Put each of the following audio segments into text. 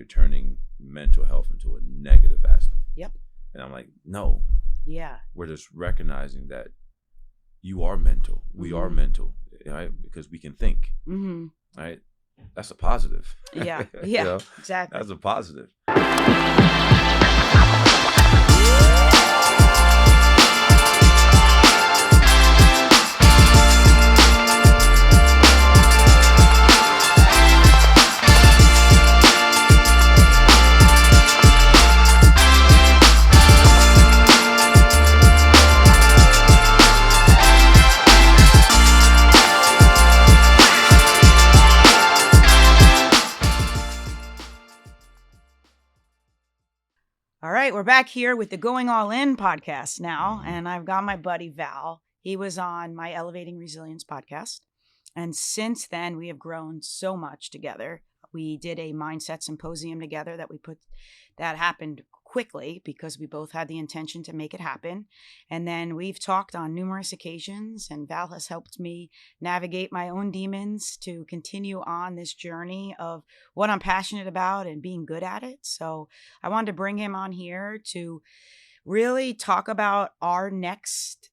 you're turning mental health into a negative aspect. Yep. And I'm like, no. Yeah. We're just recognizing that you are mental. We are mental, right? Because we can think, right? That's a positive. Yeah. Yeah. Exactly. That's a positive. All right, we're back here with the Going All In podcast now, and I've got my buddy Val. He was on my Elevating Resilience podcast, and since then we have grown so much together. We did a mindset symposium together that happened quickly because we both had the intention to make it happen. And then we've talked on numerous occasions, and Val has helped me navigate my own demons to continue on this journey of what I'm passionate about and being good at it. So I wanted to bring him on here to really talk about our next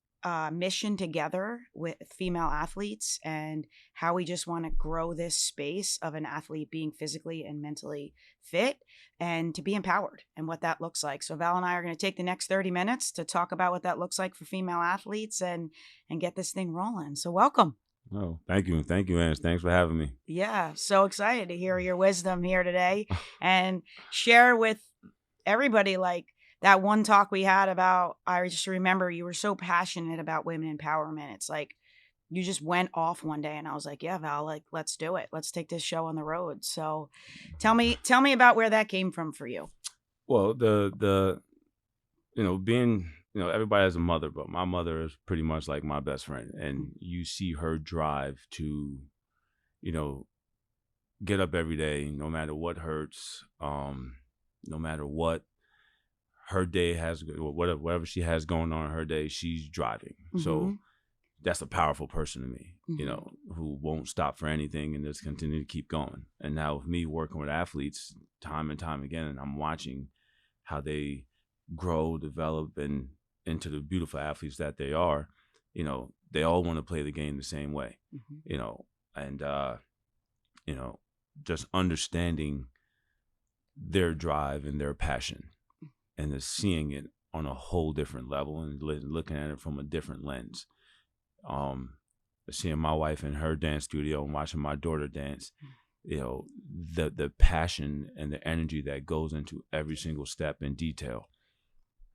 mission together with female athletes and how we just want to grow this space of an athlete being physically and mentally fit and to be empowered and what that looks like. So Val and I are going to take the next 30 minutes to talk about what that looks like for female athletes and get this thing rolling. So welcome. Oh, thank you. Thank you, Ange. Thanks for having me. Yeah. So excited to hear your wisdom here today and share with everybody like that one talk we had about, I just remember you were so passionate about women empowerment. It's like you just went off one day and I was like, yeah, Val, like, let's do it. Let's take this show on the road. So tell me about where that came from for you. Well, being, everybody has a mother, but my mother is pretty much like my best friend. And you see her drive to, get up every day, no matter what hurts, no matter what her day has, whatever she has going on in her day, she's driving. So that's a powerful person to me, who won't stop for anything and just continue to keep going. And now with me working with athletes time and time again, and I'm watching how they grow, develop, and into the beautiful athletes that they are, they all want to play the game the same way, and just understanding their drive and their passion and just seeing it on a whole different level and looking at it from a different lens. Seeing my wife in her dance studio and watching my daughter dance, the passion and the energy that goes into every single step in detail.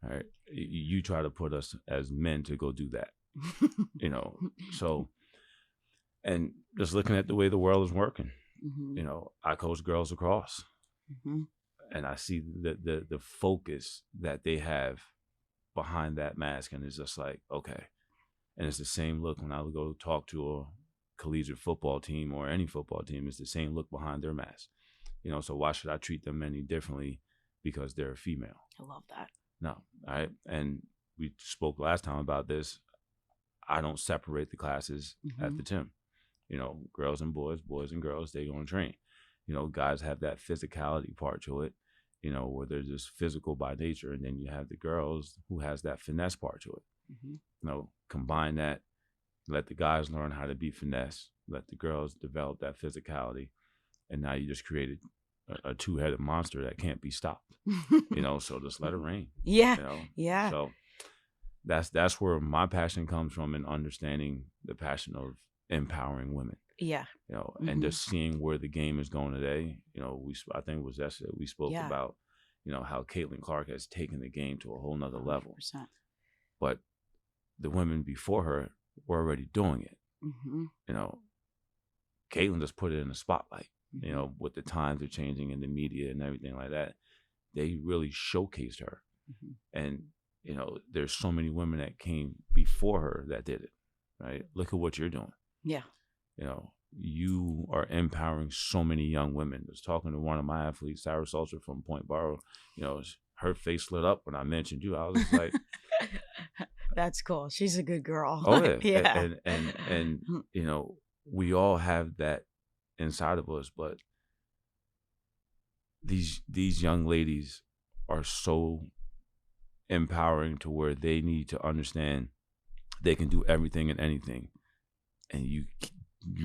All right, you try to put us as men to go do that, so, and just looking at the way the world is working, I coach girls across, and I see the focus that they have behind that mask, and it's just like, okay. And it's the same look when I would go talk to a collegiate football team or any football team. It's the same look behind their mask. So why should I treat them any differently because they're a female? I love that. No, all right? And we spoke last time about this. I don't separate the classes at the gym. Girls and boys, boys and girls, they go and train. Guys have that physicality part to it, where they're just physical by nature. And then you have the girls who has that finesse part to it. Combine that, let the guys learn how to be finesse, let the girls develop that physicality, and now you just created a two-headed monster that can't be stopped. So just let it rain. Yeah. Yeah. So that's where my passion comes from, in understanding the passion of empowering women. Yeah. And just seeing where the game is going today. I think it was yesterday we spoke about, how Caitlin Clark has taken the game to a whole nother level. 100%. But the women before her were already doing it. Caitlin just put it in the spotlight, with the times are changing in the media and everything like that. They really showcased her. And, there's so many women that came before her that did it, right? Look at what you're doing. Yeah. You are empowering so many young women. I was talking to one of my athletes, Sarah Salter from Point Borough. Her face lit up when I mentioned you. I was just like, that's cool. She's a good girl. Oh yeah. Yeah. And we all have that inside of us, but these young ladies are so empowering to where they need to understand they can do everything and anything, and you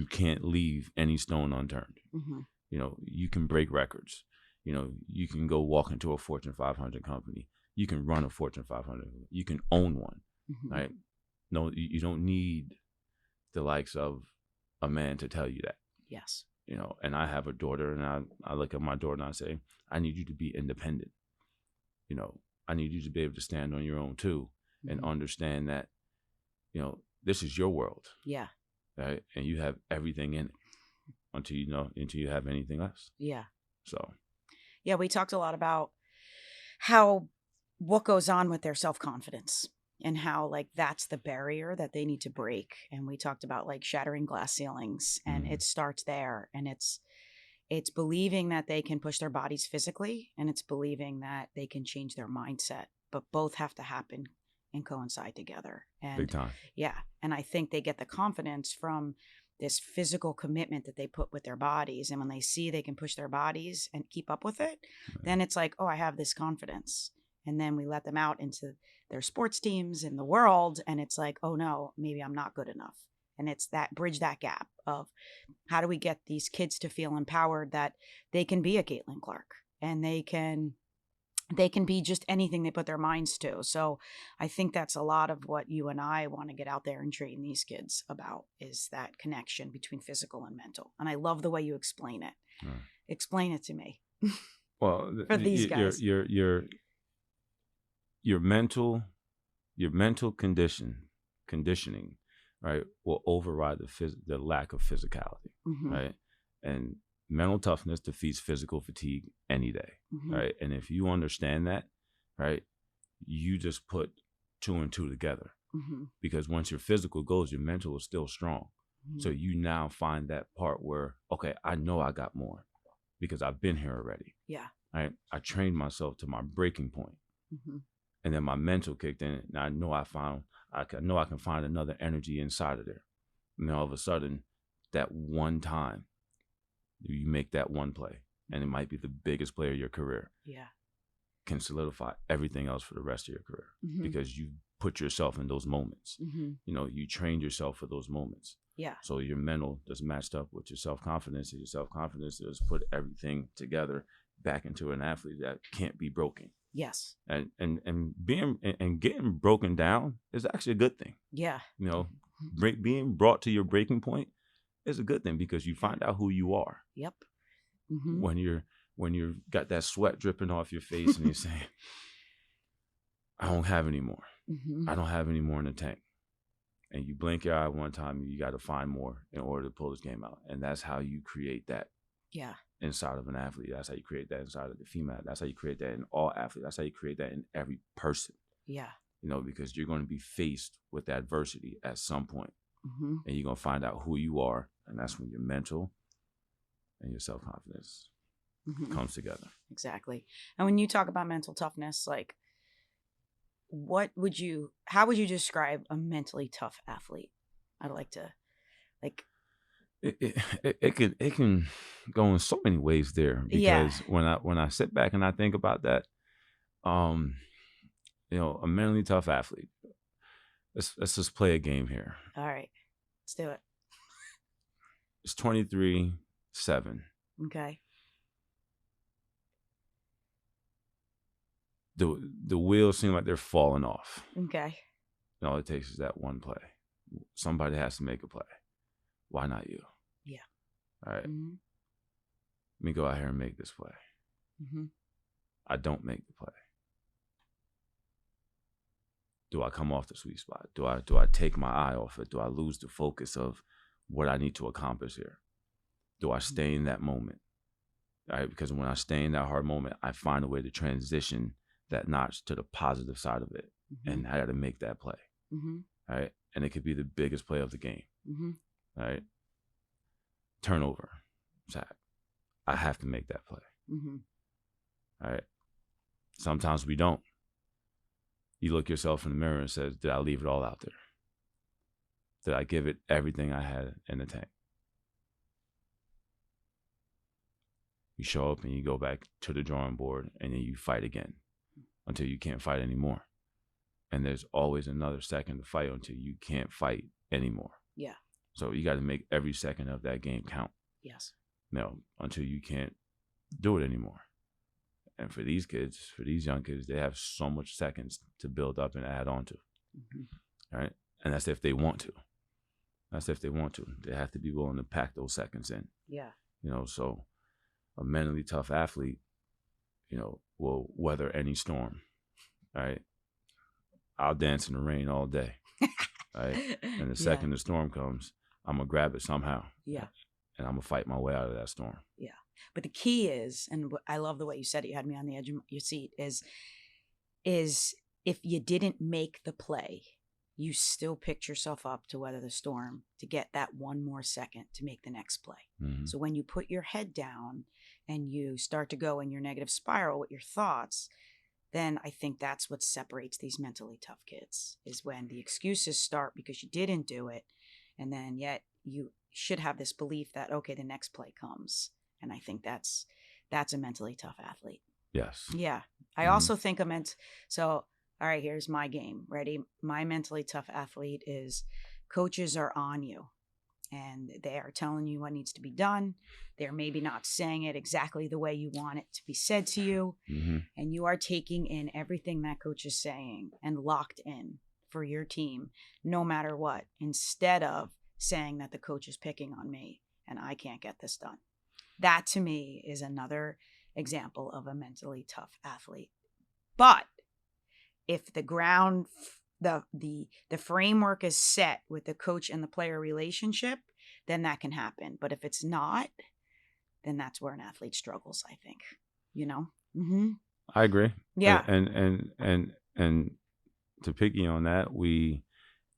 can't leave any stone unturned. Mm-hmm. You know, you can break records. You know, you can go walk into a Fortune 500 company. You can run a Fortune 500. You can own one, Mm-hmm. right? No, you don't need the likes of a man to tell you that. Yes. You know, and I have a daughter, and I look at my daughter and I say, I need you to be independent. You know, I need you to be able to stand on your own too, and Mm-hmm. understand that, you know, this is your world. Yeah. Right? And you have everything in it until you have anything less. Yeah. So. Yeah, we talked a lot about what goes on with their self-confidence and how like that's the barrier that they need to break. And we talked about like shattering glass ceilings, and it starts there, and it's believing that they can push their bodies physically, and it's believing that they can change their mindset, but both have to happen and coincide together. And Big time. Yeah. And I think they get the confidence from this physical commitment that they put with their bodies. And when they see they can push their bodies and keep up with it, then it's like, oh, I have this confidence. And then we let them out into their sports teams in the world. And it's like, oh no, maybe I'm not good enough. And it's that bridge that gap of how do we get these kids to feel empowered that they can be a Caitlin Clark, and they can be just anything they put their minds to. So I think that's a lot of what you and I want to get out there and train these kids about, is that connection between physical and mental. And I love the way you explain it. Explain it to me. Well, for these guys. Your mental conditioning, right, will override the lack of physicality, Mm-hmm. right? And mental toughness defeats physical fatigue any day, Mm-hmm. right? And if you understand that, right, you just put 2 and 2 together. Mm-hmm. Because once your physical goes, your mental is still strong. Mm-hmm. So you now find that part where, okay, I know I got more because I've been here already. Yeah. Right? I trained myself to my breaking point. Mm-hmm. And then my mental kicked in, and I know I can find another energy inside of there. And then all of a sudden, that one time, you make that one play, and it might be the biggest play of your career. Yeah. Can solidify everything else for the rest of your career, Mm-hmm. because you put yourself in those moments. Mm-hmm. You know, you trained yourself for those moments. Yeah. So your mental just matched up with your self-confidence, and your self-confidence just put everything together back into an athlete that can't be broken. Yes. And getting broken down is actually a good thing. Yeah. You know, being brought to your breaking point is a good thing, because you find out who you are. Yep. Mm-hmm. When you're got that sweat dripping off your face and you're saying, I don't have any more. Mm-hmm. I don't have any more in the tank. And you blink your eye one time, and you got to find more in order to pull this game out. And that's how you create that. Yeah. Inside of an athlete. That's how you create that inside of the female. That's how you create that in all athletes. That's how you create that in every person. Yeah. You know, because you're going to be faced with adversity at some point. Mm-hmm. And you're going to find out who you are. And that's when your mental and your self-confidence Mm-hmm. comes together. Exactly. And when you talk about mental toughness, like, how would you describe a mentally tough athlete? I'd like to, like, it can go in so many ways there, because when I sit back and I think about that, you know, a mentally tough athlete. Let's just play a game here. All right, let's do it. It's 23-7. Okay. The wheels seem like they're falling off. Okay. And all it takes is that one play. Somebody has to make a play. Why not you? Yeah. All right. Mm-hmm. Let me go out here and make this play. Mm-hmm. I don't make the play. Do I come off the sweet spot? Do I take my eye off it? Do I lose the focus of what I need to accomplish here? Do I stay in that moment? All right, because when I stay in that hard moment, I find a way to transition that notch to the positive side of it. Mm-hmm. And I got to make that play. Mm-hmm. All right. And it could be the biggest play of the game. Mm-hmm. All right. Turnover, sack. I have to make that play. Mm-hmm. All right. Sometimes we don't. You look yourself in the mirror and says, did I leave it all out there? Did I give it everything I had in the tank? You show up and you go back to the drawing board, and then you fight again until you can't fight anymore. And there's always another second to fight until you can't fight anymore. Yeah. So you got to make every second of that game count. Yes. Until you can't do it anymore. And for these kids, for these young kids, they have so much seconds to build up and add on to. Right? And that's if they want to. They have to be willing to pack those seconds in. Yeah. So a mentally tough athlete, will weather any storm. Right? I'll dance in the rain all day. Right? And the second the storm comes, I'm going to grab it somehow. Yeah. And I'm going to fight my way out of that storm. Yeah. But the key is, and I love the way you said it, you had me on the edge of your seat, is if you didn't make the play, you still picked yourself up to weather the storm to get that one more second to make the next play. Mm-hmm. So when you put your head down and you start to go in your negative spiral with your thoughts, then I think that's what separates these mentally tough kids, is when the excuses start because you didn't do it. And then yet you should have this belief that, okay, the next play comes. And I think that's a mentally tough athlete. Yes. Yeah. I also think so, all right, here's my game. Ready? My mentally tough athlete is coaches are on you and they are telling you what needs to be done. They're maybe not saying it exactly the way you want it to be said to you. Mm-hmm. And you are taking in everything that coach is saying and locked in for your team, no matter what, instead of saying that the coach is picking on me and I can't get this done. That to me is another example of a mentally tough athlete. But if the ground, the framework is set with the coach and the player relationship, then that can happen. But if it's not, then that's where an athlete struggles, I think. Mm-hmm. I agree. Yeah. And to picky on that, we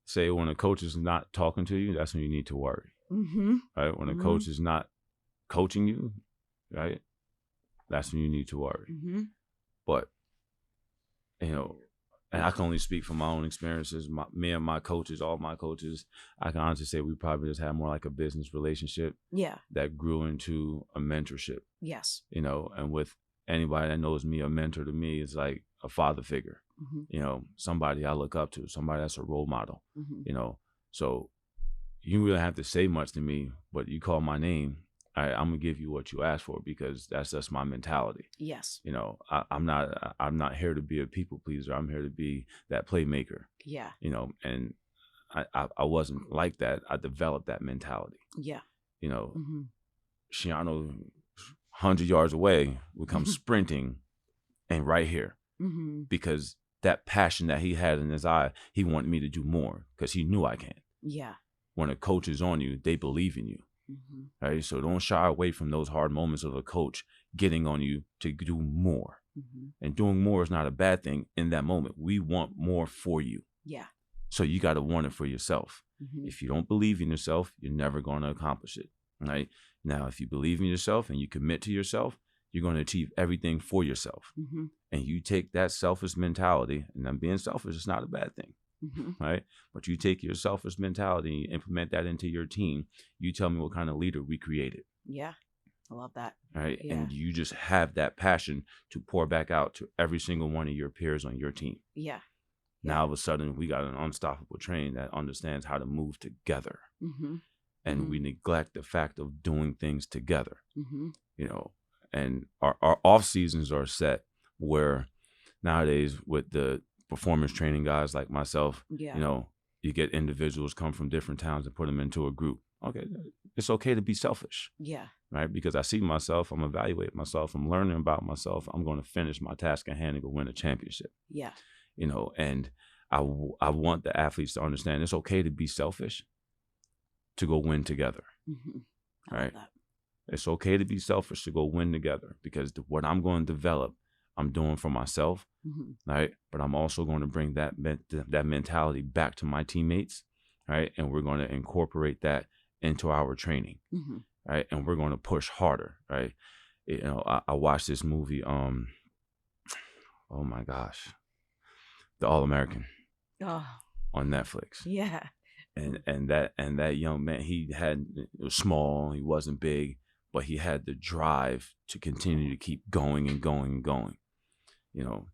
say when a coach is not talking to you, that's when you need to worry. Mm-hmm. Right? When a coach is not coaching you, right? That's when you need to worry. Mm-hmm. But, and I can only speak from my own experiences. Me and my coaches, all my coaches, I can honestly say we probably just had more like a business relationship. Yeah. That grew into a mentorship. Yes. And with anybody that knows me, a mentor to me is like a father figure. Mm-hmm. Somebody I look up to, somebody that's a role model. Mm-hmm. So you really have to say much to me, but you call my name, I'm gonna give you what you asked for because that's just my mentality. Yes. I'm not here to be a people pleaser. I'm here to be that playmaker. Yeah. And I wasn't like that. I developed that mentality. Yeah. Mm-hmm. Shiano, 100 yards away, would come sprinting, and right here, because that passion that he had in his eye, he wanted me to do more because he knew I can. Yeah. When a coach is on you, they believe in you. Mm-hmm. Right? So don't shy away from those hard moments of a coach getting on you to do more. Mm-hmm. And doing more is not a bad thing in that moment. We want more for you. Yeah. So you got to want it for yourself. Mm-hmm. If you don't believe in yourself, you're never going to accomplish it. Right? Now, if you believe in yourself and you commit to yourself, you're going to achieve everything for yourself. Mm-hmm. And you take that selfish mentality, and then being selfish is not a bad thing. Mm-hmm. Right? But you take your selfish mentality and implement that into your team. You tell me what kind of leader we created. Yeah. I love that. Right? Yeah. And you just have that passion to pour back out to every single one of your peers on your team. Yeah. Now, all of a sudden, we got an unstoppable train that understands how to move together. Mm-hmm. And we neglect the fact of doing things together. Mm-hmm. And our off seasons are set where nowadays with the performance training guys like myself, you get individuals come from different towns and put them into a group. Okay, it's okay to be selfish. Yeah. Right? Because I see myself, I'm evaluating myself, I'm learning about myself, I'm going to finish my task at hand and go win a championship. Yeah. And I want the athletes to understand it's okay to be selfish to go win together. Mm-hmm. Right? It's okay to be selfish to go win together because what I'm going to develop, I'm doing for myself, right? But I'm also going to bring that mentality back to my teammates, right? And we're going to incorporate that into our training, right? And we're going to push harder, right? I watched this movie, oh my gosh, The All-American on Netflix. Yeah. And that young man, he was small, he wasn't big, but he had the drive to continue to keep going and going and going, you know.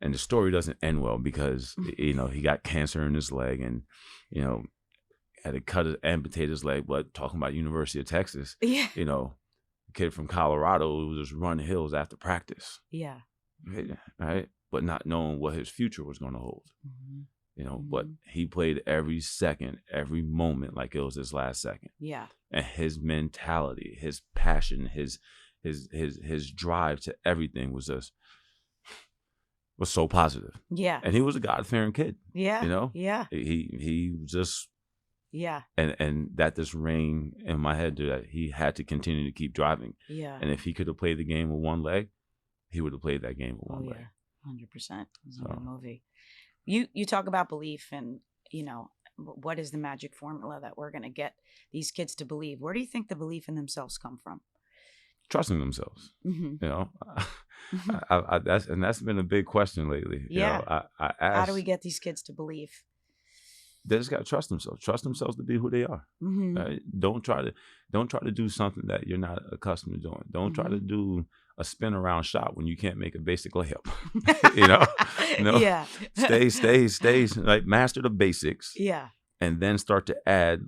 And the story doesn't end well because, you know, he got cancer in his leg and, you know, had to amputate his leg. But talking about University of Texas, Yeah. you know, a kid from Colorado who was just running hills after practice. Yeah. Right. But not knowing what his future was going to hold, Mm-hmm. you know, Mm-hmm. but he played every second, every moment like it was his last second. Yeah. And his mentality, his passion, his drive to everything was so positive. Yeah. And he was a God-fearing kid. Yeah. You know? Yeah. He just, yeah. And that just rang in my head that he had to continue to keep driving. Yeah. And if he could have played the game with one leg, he would have played that game with one leg. 100%. It's a good movie. You talk about belief and, you know, what is the magic formula that we're going to get these kids to believe? Where do you think the belief in themselves come from? Trusting themselves. Mm-hmm. You know, that's been a big question lately. Yeah. You know, I asked, how do we get these kids to believe? They just got to trust themselves to be who they are. Mm-hmm. Don't try to do something that you're not accustomed to doing. Don't try to do a spin around shot when you can't make a basic layup. You know? Yeah. Stay like master the basics. Yeah. And then start to add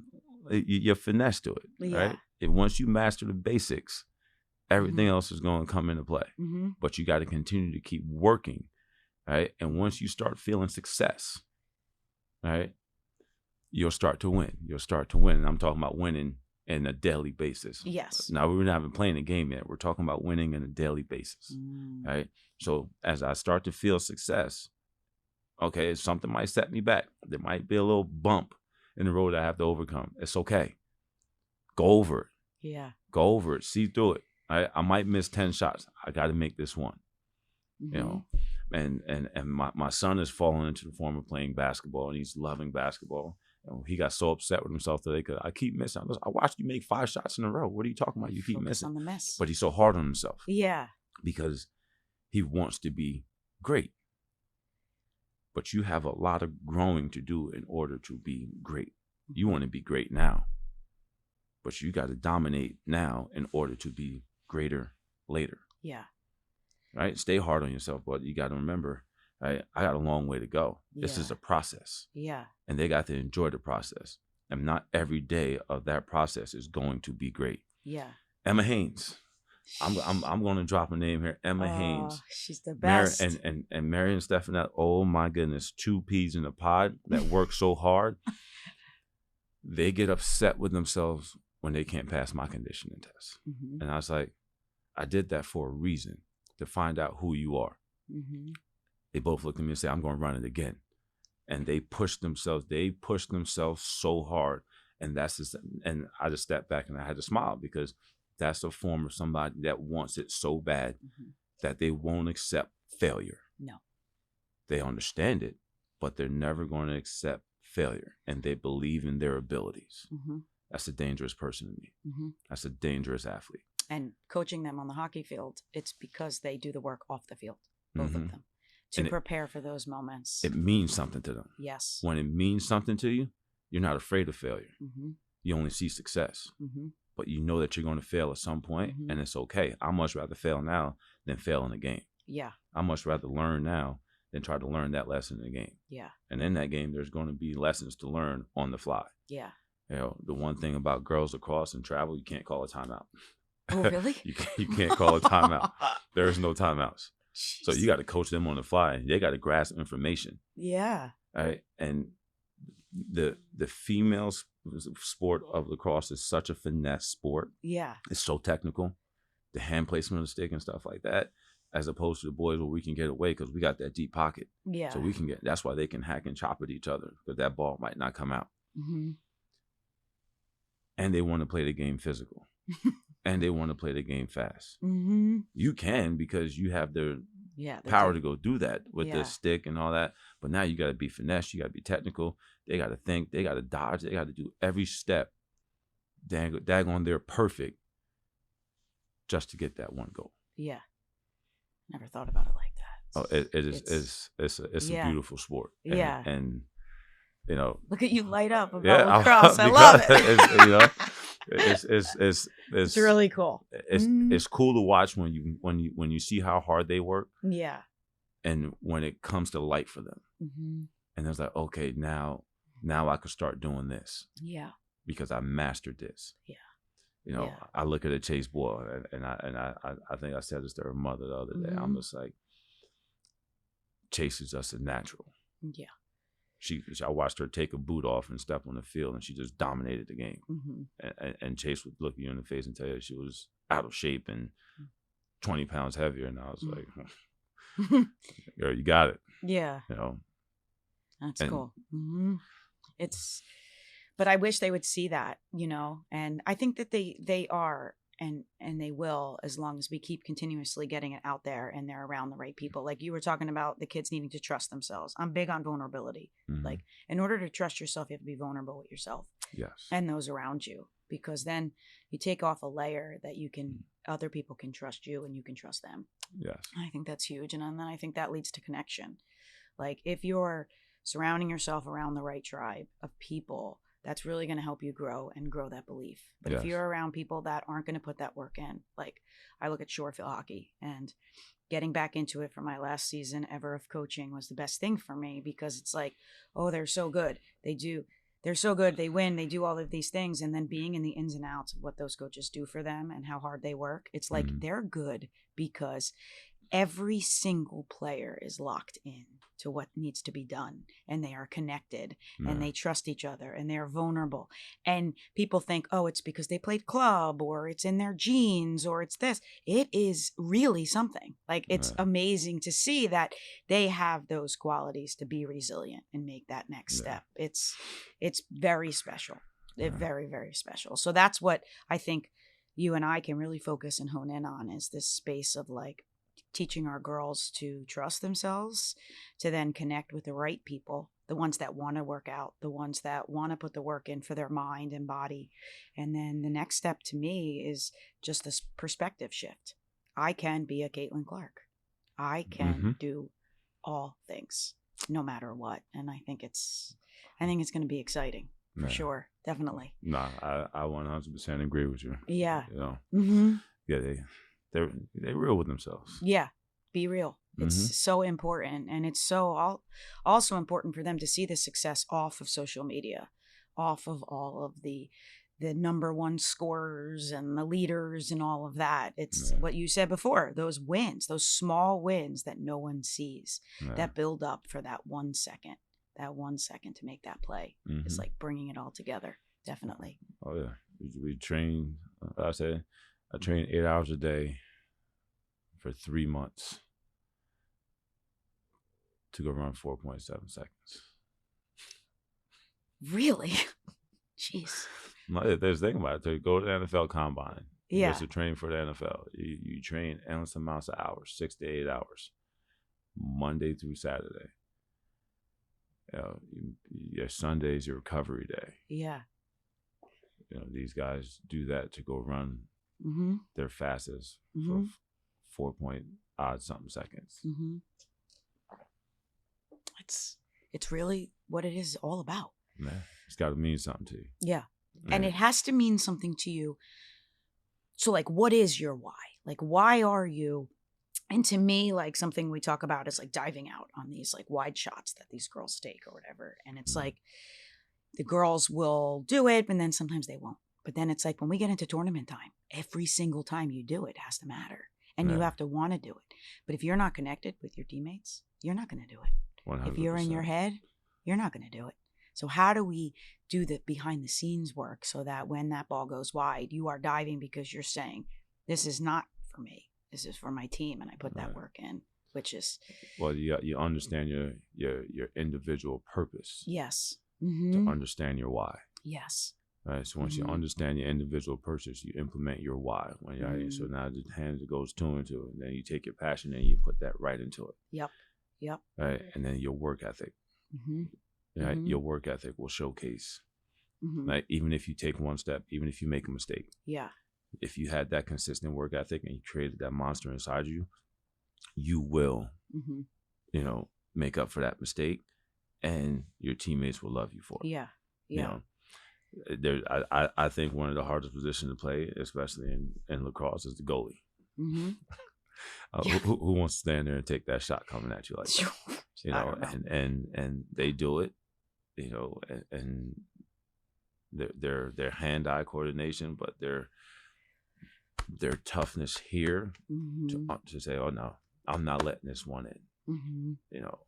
your finesse to it. Yeah. Right. And once you master the basics, everything else is going to come into play. Mm-hmm. But you got to continue to keep working. Right. And once you start feeling success, right, you'll start to win. And I'm talking about winning on a daily basis. Yes. Now, we're not even playing a game yet. We're talking about winning on a daily basis. Right. So as I start to feel success, okay, something might set me back. There might be a little bump in the road I have to overcome. It's okay. Go over it. Yeah. Go over it. See through it. I might miss 10 shots. I got to make this one. Mm-hmm. You know, and my son has fallen into the form of playing basketball, and he's loving basketball. And he got so upset with himself today because I keep missing. I watched you make 5 shots in a row. What are you talking about? You keep missing. On the miss. But he's so hard on himself. Yeah. Because he wants to be great. But you have a lot of growing to do in order to be great. You want to be great now. But you got to dominate now in order to be greater later. Yeah. Right? Stay hard on yourself, but you got to remember, right? I got a long way to go. Yeah. This is a process. Yeah. And they got to enjoy the process. And not every day of that process is going to be great. Yeah. Emma Haynes. I'm going to drop a name here. Emma Haynes. She's the best. And Mary and Stefanette, oh my goodness, 2 peas in a pod that work so hard. They get upset with themselves when they can't pass my conditioning test. Mm-hmm. And I was like, I did that for a reason, to find out who you are. Mm-hmm. They both looked at me and said, I'm going to run it again. And they pushed themselves. So hard. And and I just stepped back and I had to smile because that's a form of somebody that wants it so bad that they won't accept failure. No. They understand it, but they're never going to accept failure. And they believe in their abilities. Mm-hmm. That's a dangerous person to me. Mm-hmm. That's a dangerous athlete. And coaching them on the hockey field, it's because they do the work off the field, both of them, to prepare for those moments. It means something to them. Yes. When it means something to you, you're not afraid of failure. Mm-hmm. You only see success. Mm-hmm. But you know that you're going to fail at some point, and it's okay. I'd much rather fail now than fail in a game. Yeah. I'd much rather learn now than try to learn that lesson in the game. Yeah. And in that game, there's going to be lessons to learn on the fly. Yeah. You know, the one thing about girls lacrosse and travel, you can't call a timeout. Oh, really? you can't call a timeout. There's no timeouts. Jeez. So you got to coach them on the fly. They got to grasp information. Yeah. Right. And the female sport of lacrosse is such a finesse sport. Yeah. It's so technical. The hand placement of the stick and stuff like that, as opposed to the boys where we can get away because we got that deep pocket. Yeah. So we can that's why they can hack and chop at each other because that ball might not come out. Mm-hmm. And they want to play the game physical. And they want to play the game fast. Mm-hmm. You can because you have the power to go do that with the stick and all that. But now you got to be finesse. You got to be technical. They got to think. They got to dodge. They got to do every step. Daggone, they're perfect just to get that one goal. Yeah. Never thought about it like that. It's a beautiful sport. And you know. Look at you light up about lacrosse. I love it. You know. It's really cool. It's cool to watch when you see how hard they work. Yeah. And when it comes to light for them. And it's like, okay, now I can start doing this. Yeah. Because I mastered this. Yeah. You know, I look at a Chase boy, and I think I said this to her mother the other day. I'm just like, Chase is just a natural. Yeah. I watched her take a boot off and step on the field, and she just dominated the game. And Chase would look you in the face and tell you she was out of shape and 20 pounds heavier, and I was like, girl, you got it. Yeah. You know, that's cool. But I wish they would see that, you know, and I think that they are, and they will, as long as we keep continuously getting it out there and they're around the right people. Like you were talking about the kids needing to trust themselves. I'm big on vulnerability. Like in order to trust yourself, you have to be vulnerable with yourself. Yes. And those around you, because then you take off a layer that you can, other people can trust you and you can trust them. Yes. I think that's huge. And then I think that leads to connection. Like if you're surrounding yourself around the right tribe of people, that's really going to help you grow and grow that belief. But if you're around people that aren't going to put that work in, like I look at shore field hockey, and getting back into it for my last season ever of coaching was the best thing for me, because it's like, oh, they're so good. They're so good. They win. They do all of these things. And then being in the ins and outs of what those coaches do for them and how hard they work, it's like they're good because every single player is locked in to what needs to be done, and they are connected and they trust each other and they're vulnerable. And people think, oh, it's because they played club or it's in their genes or it's this. It is really something. Like it's amazing to see that they have those qualities to be resilient and make that next step. It's very special. Very, very special. So that's what I think you and I can really focus and hone in on, is this space of like teaching our girls to trust themselves, to then connect with the right people, the ones that want to work out, the ones that want to put the work in for their mind and body. And then the next step to me is just this perspective shift. I can be a Caitlin Clark. I can do all things, no matter what. And I think it's going to be exciting for sure. Definitely. No, I 100% agree with you. Yeah. You know, yeah, they're real with themselves. Yeah. Be real. It's so important. And it's so also important for them to see the success off of social media, off of all of the number one scorers and the leaders and all of that. It's what you said before, those wins, those small wins that no one sees, that build up for that 1 second, to make that play. It's like bringing it all together. Definitely. Oh yeah. We train, I train 8 hours a day for 3 months to go run 4.7 seconds. Really? Jeez. There's a thing about it. To go to the NFL Combine. Yeah. Just to train for the NFL. You train endless amounts of hours, 6 to 8 hours, Monday through Saturday. You know, your Sunday's your recovery day. Yeah. You know, these guys do that to go run their fastest for 4-point-something seconds. It's really what it is all about. Yeah, it's got to mean something to you. Yeah. And it has to mean something to you. So like, what is your why? Like, why are you? And to me, like something we talk about is like diving out on these like wide shots that these girls take or whatever. And it's like the girls will do it, and then sometimes they won't. But then it's like when we get into tournament time, every single time you do it has to matter. And you have to want to do it. But if you're not connected with your teammates, you're not going to do it. 100%. If you're in your head, you're not going to do it. So how do we do the behind the scenes work so that when that ball goes wide, you are diving because you're saying, this is not for me. This is for my team. And I put that work in, which is. Well, you understand your individual purpose. Yes. To understand your why. Yes. Right. So once you understand your individual purpose, you implement your why. So now the hand goes two into it. And then you take your passion and you put that right into it. Yep. Right. And then your work ethic. Right. Your work ethic will showcase. Right. Even if you take one step, even if you make a mistake. Yeah. If you had that consistent work ethic and you created that monster inside you, you will, make up for that mistake, and your teammates will love you for it. Yeah. You know? I think one of the hardest positions to play, especially in lacrosse, is the goalie. Mm-hmm. Who wants to stand there and take that shot coming at you like that? You know, and they do it. You know, and their hand-eye coordination, but their toughness here to say, oh no, I'm not letting this one in. Mm-hmm. You know,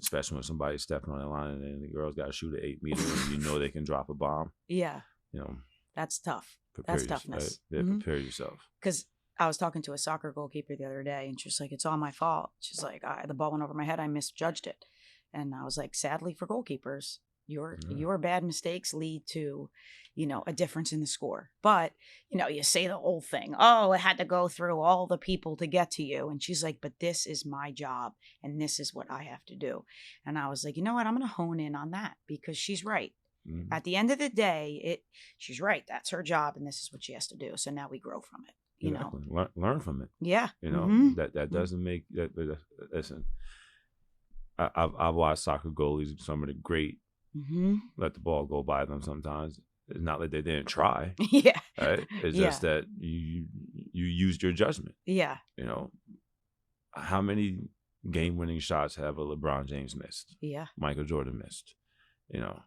especially when somebody's stepping on the line and the girl's got to shoot an 8 meter and you know they can drop a bomb. Yeah. You know, that's tough. That's toughness. Right? Yeah, prepare yourself. Because I was talking to a soccer goalkeeper the other day, and she's like, "It's all my fault." She's like, "The ball went over my head. I misjudged it." And I was like, "Sadly for goalkeepers, your bad mistakes lead to, a difference in the score. But you say the whole thing. Oh, it had to go through all the people to get to you." And she's like, "But this is my job, and this is what I have to do." And I was like, you know what? I'm going to hone in on that because she's right. Mm-hmm. At the end of the day, she's right. That's her job, and this is what she has to do. So now we grow from it. You know, learn from it. Yeah. You know, that doesn't make that. Listen, I've watched soccer goalies, some of the great, let the ball go by them sometimes. It's not like they didn't try. Yeah. Right? It's just that you used your judgment. Yeah. You know, how many game-winning shots have a LeBron James missed? Yeah. Michael Jordan missed. You know,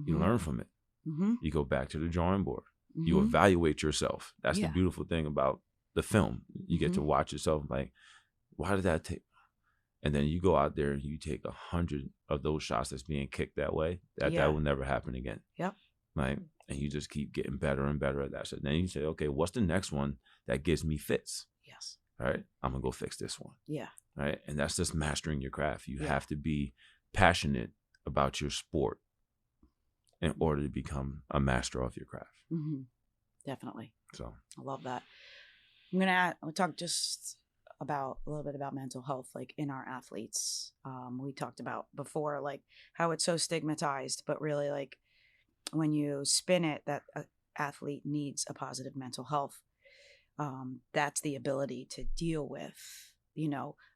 you learn from it. You go back to the drawing board. You evaluate yourself. That's the beautiful thing about the film. You get to watch yourself like, why did that take? And then you go out there and you take 100 of those shots that's being kicked that way. That will never happen again. Yep. Right. And you just keep getting better and better at that. So then you say, okay, what's the next one that gives me fits? Yes. All right. I'm going to go fix this one. Yeah. Right. And that's just mastering your craft. You have to be passionate about your sport in order to become a master of your craft. Definitely. So I love that. I'll talk just about a little bit about mental health, like in our athletes. We talked about before, like how it's so stigmatized, but really like when you spin it, that an athlete needs a positive mental health. That's the ability to deal with,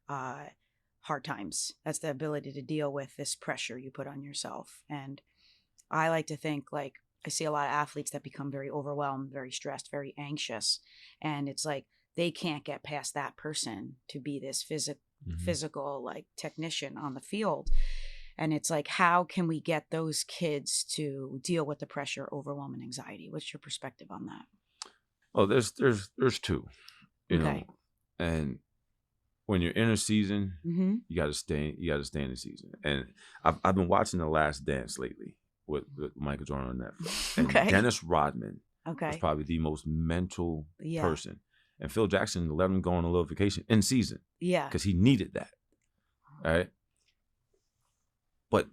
hard times. That's the ability to deal with this pressure you put on yourself. And I like to think like I see a lot of athletes that become very overwhelmed, very stressed, very anxious. And it's like they can't get past that person to be this physical like technician on the field. And it's like, how can we get those kids to deal with the pressure, overwhelm, and anxiety? What's your perspective on that? Oh, there's two, you know, and when you're in a season, you got to stay in the season. And I've been watching The Last Dance lately with Michael Jordan on Netflix. And Dennis Rodman was probably the most mental person. And Phil Jackson let him go on a little vacation in season. Yeah. Because he needed that. All right. But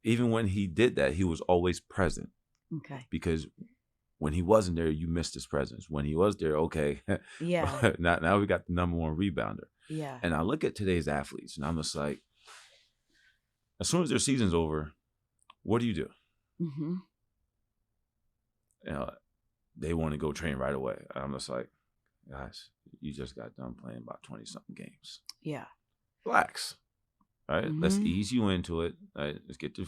even when he did that, he was always present. Okay. Because when he wasn't there, you missed his presence. When he was there, okay. Yeah. now we got the number one rebounder. Yeah. And I look at today's athletes and I'm just like, as soon as their season's over, what do you do? You know, they want to go train right away. I'm just like, guys, you just got done playing about 20-something games. Yeah. Relax. Right? Let's ease you into it. Right? Let's get to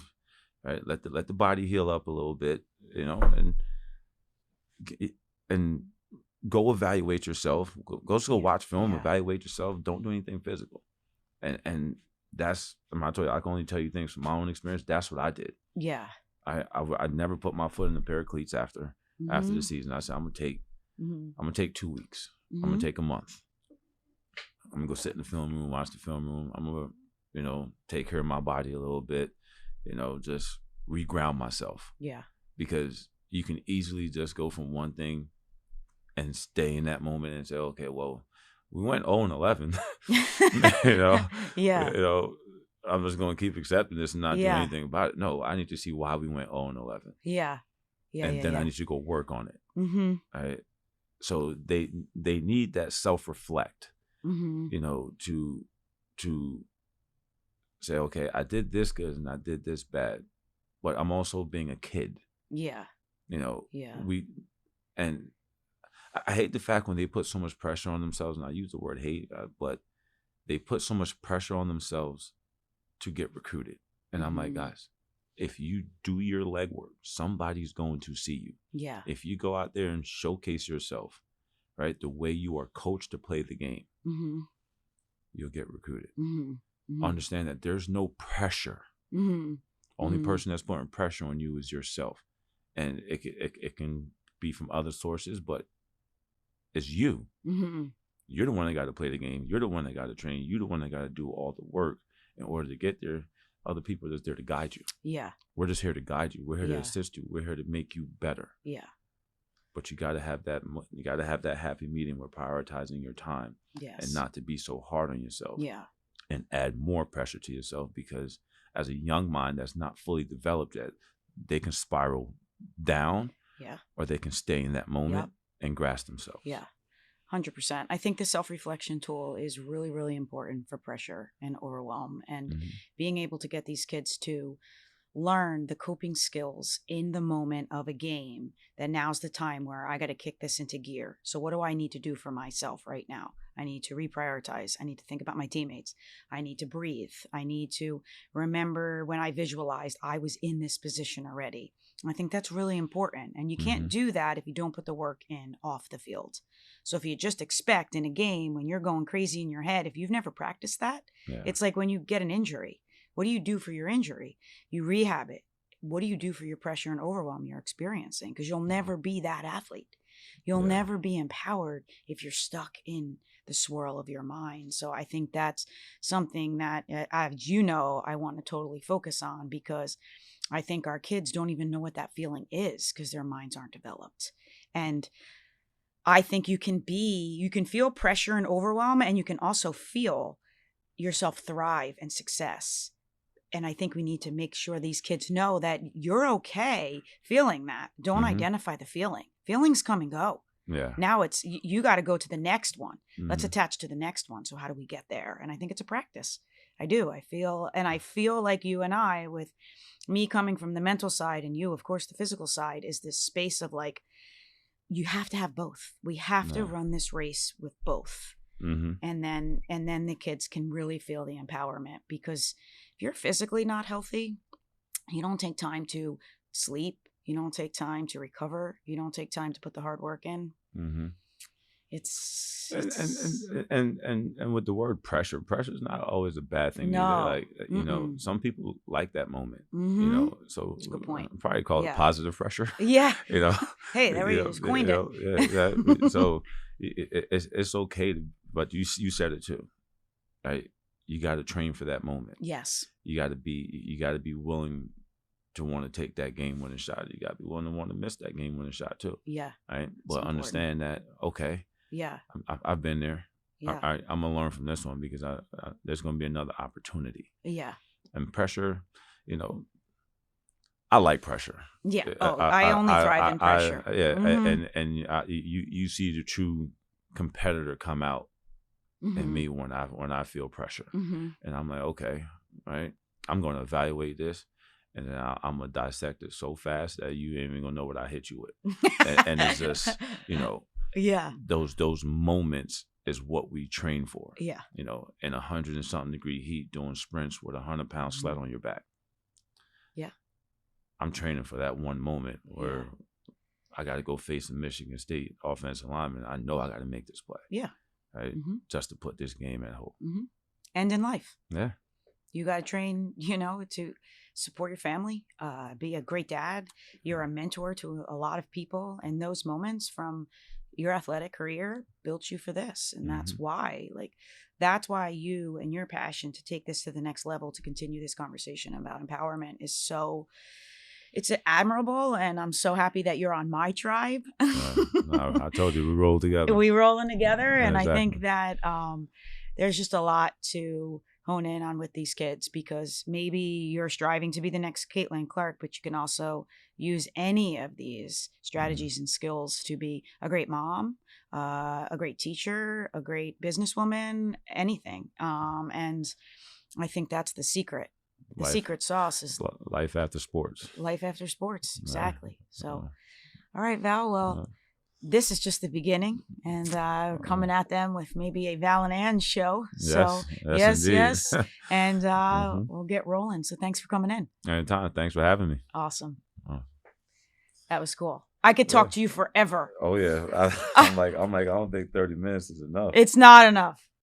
let the body heal up a little bit, you know, and go evaluate yourself. Go watch film, evaluate yourself. Don't do anything physical. And that's, I told you, I can only tell you things from my own experience. That's what I did. Yeah. I never put my foot in the pair of cleats after the season. I said, I'm gonna take 2 weeks. I'm gonna take a month. I'm gonna go sit in the film room, watch the film room. I'm gonna, you know, take care of my body a little bit, you know, just reground myself. Yeah. Because you can easily just go from one thing and stay in that moment and say, okay, well, we went 0-11. You know? Yeah. You know, I'm just gonna keep accepting this and not do anything about it. No, I need to see why we went 0-11. Yeah. Yeah. And then I need to go work on it. All right. So they need that self-reflect, you know, to say, okay, I did this good and I did this bad, but I'm also being a kid. Yeah. You know, and I hate the fact when they put so much pressure on themselves, and I use the word hate, but they put so much pressure on themselves to get recruited. And I'm like, guys, if you do your legwork, somebody's going to see you. Yeah. If you go out there and showcase yourself, right, the way you are coached to play the game, Mm-hmm. you'll get recruited. Mm-hmm. Mm-hmm. Understand that there's no pressure. Mm-hmm. Only Mhm. person that's putting pressure on you is yourself. And it can be from other sources, but it's you. Mm-hmm. You're the one that got to play the game. You're the one that got to train. You're the one that got to do all the work in order to get there. Other people are just there to guide you. Yeah. We're just here to guide you. We're here Yeah. to assist you. We're here to make you better. Yeah. But you got to have that. You got to have that happy medium where prioritizing your time Yes. and not to be so hard on yourself. Yeah. And add more pressure to yourself, because as a young mind that's not fully developed yet, they can spiral down. Yeah. Or they can stay in that moment. Yep. And grasp themselves. Yeah. 100%. I think the self-reflection tool is really, really important for pressure and overwhelm, and Mm-hmm. being able to get these kids to learn the coping skills in the moment of a game, that now's the time where I got to kick this into gear. So what do I need to do for myself right now? I need to reprioritize. I need to think about my teammates. I need to breathe. I need to remember when I visualized I was in this position already. I think that's really important. And you can't do that if you don't put the work in off the field. So if you just expect in a game when you're going crazy in your head, if you've never practiced that, it's like when you get an injury. What do you do for your injury? You rehab it. What do you do for your pressure and overwhelm you're experiencing? Because you'll never be that athlete. You'll never be empowered if you're stuck in the swirl of your mind. So I think that's something that, as you know, I want to totally focus on, because I think our kids don't even know what that feeling is because their minds aren't developed. And I think you can feel pressure and overwhelm, and you can also feel yourself thrive and success. And I think we need to make sure these kids know that you're okay feeling that. Don't identify the feeling. Feelings come and go. Yeah. Now it's, you got to go to the next one. Let's Mhm. attach to the next one. So how do we get there? And I think it's a practice. I do. I feel like you and I, with me coming from the mental side and you, of course, the physical side, is this space of like, you have to have both. We have to run this race with both. Mm-hmm. And then the kids can really feel the empowerment, because if you're physically not healthy, you don't take time to sleep. You don't take time to recover. You don't take time to put the hard work in. Mm-hmm. It's and with the word pressure is not always a bad thing. No. Either. Like, you know, some people like that moment. Mhm. You know, so That's a good point. I'd probably call it positive pressure. Yeah. You know. Hey, there we go. Coined it. Yeah. So it's okay, but you said it too, right? You got to train for that moment. Yes. You got to be willing to want to take that game winning shot. You got to be willing to want to miss that game winning shot too. Yeah. Right. But understand that, okay. Yeah. I've been there. Yeah. I'm gonna learn from this one, because there's gonna be another opportunity. Yeah. And pressure, you know, I like pressure. Yeah. I only thrive in pressure. You see the true competitor come out in me when I feel pressure, and I'm like, okay, right, I'm gonna evaluate this, and then I'm gonna dissect it so fast that you ain't even gonna know what I hit you with, and it's just, you know, those moments is what we train for. Yeah. You know, in 100 and something degree heat, doing sprints with 100-pound sled on your back. Yeah. I'm training for that one moment where I got to go face a Michigan State offensive lineman. I know I got to make this play. Yeah. Right. Just to put this game at home. And in life. Yeah. You got to train, you know, to support your family, be a great dad. You're a mentor to a lot of people. And those moments from your athletic career built you for this. And that's why you and your passion to take this to the next level, to continue this conversation about empowerment, is so, it's admirable. And I'm so happy that you're on my tribe. I told you, we roll together. We rolling together. And exactly. I think that there's just a lot to hone in on with these kids, because maybe you're striving to be the next Caitlin Clark, but you can also use any of these strategies and skills to be a great mom, a great teacher, a great businesswoman, anything. And I think that's the secret. The secret sauce is life after sports. Life after sports. Exactly. So, all right, Val. Well, this is just the beginning, and we're coming at them with maybe a Val and Ann show. So yes, and we'll get rolling. So thanks for coming in. Anytime. Thanks for having me. Awesome. That was cool. I could talk to you forever. Oh yeah, I'm like I don't think 30 minutes is enough. It's not enough.